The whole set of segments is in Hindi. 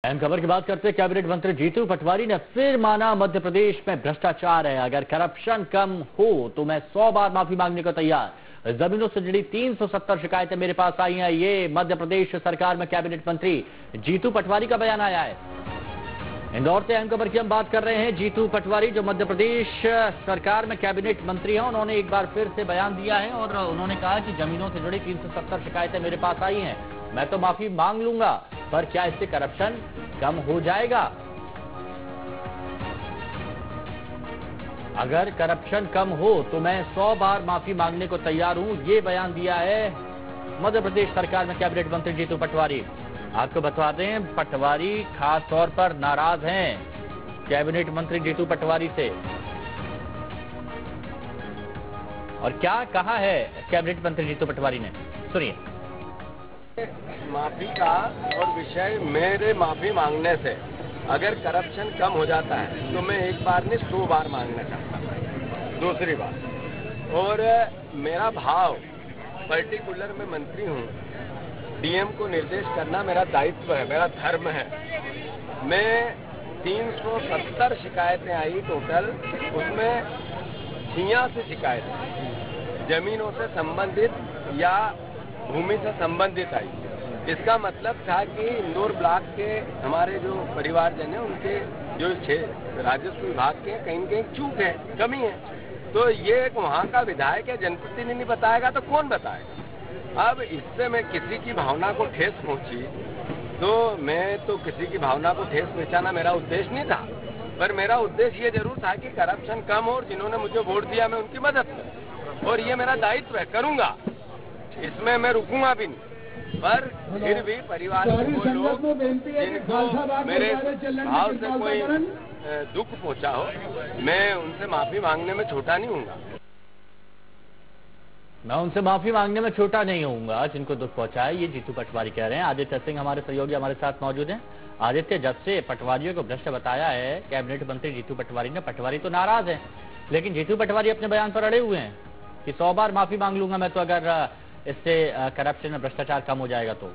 अहम खबर की बात करते हैं। कैबिनेट मंत्री जीतू पटवारी ने फिर माना मध्य प्रदेश में भ्रष्टाचार है, अगर करप्शन कम हो तो मैं 100 बार माफी मांगने को तैयार। जमीनों से जुड़ी 370 शिकायतें मेरे पास आई हैं। ये मध्य प्रदेश सरकार में कैबिनेट मंत्री जीतू पटवारी का बयान आया है। इंदौर से अहम खबर की हम बात कर रहे हैं। जीतू पटवारी जो मध्य प्रदेश सरकार में कैबिनेट मंत्री हैं, उन्होंने एक बार फिर से बयान दिया है और उन्होंने कहा कि जमीनों से जुड़ी 370 शिकायतें मेरे पास आई हैं, मैं तो माफी मांग लूंगा, पर क्या इससे करप्शन कम हो जाएगा? अगर करप्शन कम हो तो मैं 100 बार माफी मांगने को तैयार हूं। ये बयान दिया है मध्य प्रदेश सरकार में कैबिनेट मंत्री जीतू पटवारी। आपको बता दें, पटवारी खास तौर पर नाराज हैं कैबिनेट मंत्री जीतू पटवारी से। और क्या कहा है कैबिनेट मंत्री जीतू पटवारी ने, सुनिए। माफी का और विषय मेरे माफी मांगने से अगर करप्शन कम हो जाता है तो मैं एक बार नहीं 100 बार मांगना चाहता हूँ। दूसरी बात, और मेरा भाव पर्टिकुलर मैं मंत्री हूँ, डीएम को निर्देश करना मेरा दायित्व है, मेरा धर्म है। मैं 370 शिकायतें आई टोटल, उसमें 86 शिकायतें जमीनों से संबंधित या भूमि से संबंधित आई। इसका मतलब था कि इंदौर ब्लॉक के हमारे जो परिवारजन है, उनके जो राजस्व विभाग के कहीं न कहीं चूक है, कमी है। तो ये वहाँ का विधायक या जनप्रतिनिधि बताएगा तो कौन बताएगा? अब इससे मैं किसी की भावना को ठेस पहुंची तो मैं तो किसी की भावना को ठेस पहुंचाना मेरा उद्देश्य नहीं था, पर मेरा उद्देश्य ये जरूर था कि करप्शन कम हो और जिन्होंने मुझे वोट दिया मैं उनकी मदद करूं, और ये मेरा दायित्व है, करूंगा, इसमें मैं रुकूंगा भी नहीं। पर फिर भी परिवार के वो लोग जिनको मेरे भाव से कोई दुख पहुंचा हो, मैं उनसे माफी मांगने में छोटा नहीं हूँगा। मैं उनसे माफी मांगने में छोटा नहीं होऊंगा जिनको दुख पहुंचा है, ये जीतू पटवारी कह रहे हैं। आदित्य सिंह हमारे सहयोगी हमारे साथ मौजूद हैं। आदित्य, जब से पटवारियों को भ्रष्ट बताया है कैबिनेट मंत्री जीतू पटवारी ने, पटवारी तो नाराज हैं, लेकिन जीतू पटवारी अपने बयान पर अड़े हुए हैं कि 100 बार माफी मांग लूंगा मैं तो, अगर इससे करप्शन और भ्रष्टाचार कम हो जाएगा तो।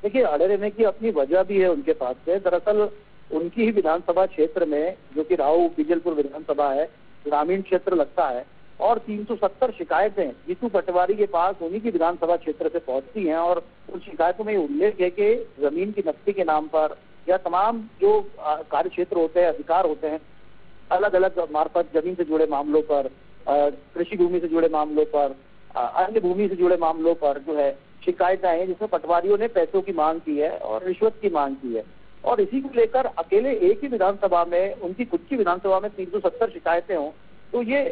देखिए, अड़े रहने की अपनी वजह भी है उनके पास से। दरअसल उनकी ही विधानसभा क्षेत्र में, जो कि राऊ बिजलपुर विधानसभा है, ग्रामीण क्षेत्र लगता है, और 370 शिकायतें जीतू पटवारी के पास उन्हीं की विधानसभा क्षेत्र से पहुंचती हैं। और उन शिकायतों में उल्लेख है कि जमीन की नक्शे के नाम पर या तमाम जो कार्य क्षेत्र होते हैं, अधिकार होते हैं, अलग अलग मार्फत जमीन से जुड़े मामलों पर, कृषि भूमि से जुड़े मामलों पर, अन्य भूमि से जुड़े मामलों पर जो है शिकायतें आई हैं, जिसमें पटवारियों ने पैसों की मांग की है और रिश्वत की मांग की है। और इसी को लेकर अकेले एक ही विधानसभा में, उनकी खुद की विधानसभा में 370 शिकायतें हों, तो ये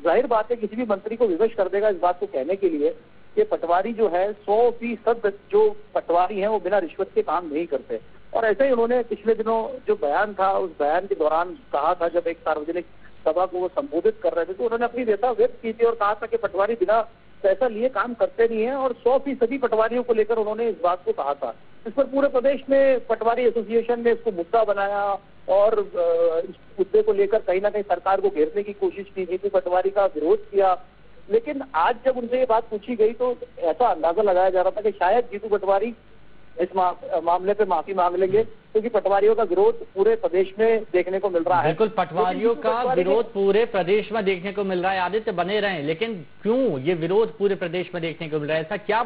जाहिर बात है किसी भी मंत्री को विवश कर देगा इस बात को कहने के लिए कि पटवारी जो है 100% जो पटवारी हैं वो बिना रिश्वत के काम नहीं करते। और ऐसे ही उन्होंने पिछले दिनों जो बयान था, उस बयान के दौरान कहा था, जब एक सार्वजनिक सभा को वो संबोधित कर रहे थे, तो उन्होंने अपनी व्यथा व्यक्त की थी और कहा था कि पटवारी बिना पैसा लिए काम करते नहीं है। और 100% पटवारियों को लेकर उन्होंने इस बात को कहा था। इस पर पूरे प्रदेश में पटवारी एसोसिएशन ने इसको मुद्दा बनाया और इस मुद्दे को लेकर कहीं ना कहीं सरकार को घेरने की कोशिश की, जीतू पटवारी का विरोध किया। लेकिन आज जब उनसे ये बात पूछी गई तो ऐसा अंदाजा लगाया जा रहा था कि शायद जीतू पटवारी इस मामले पे माफी मांग लेंगे, क्योंकि पटवारियों का विरोध पूरे प्रदेश में देखने को मिल रहा है। बिल्कुल, पटवारियों का विरोध पूरे प्रदेश में देखने को मिल रहा है। आदित्य, बने रहे, लेकिन क्यों ये विरोध पूरे प्रदेश में देखने को मिल रहा है? ऐसा क्या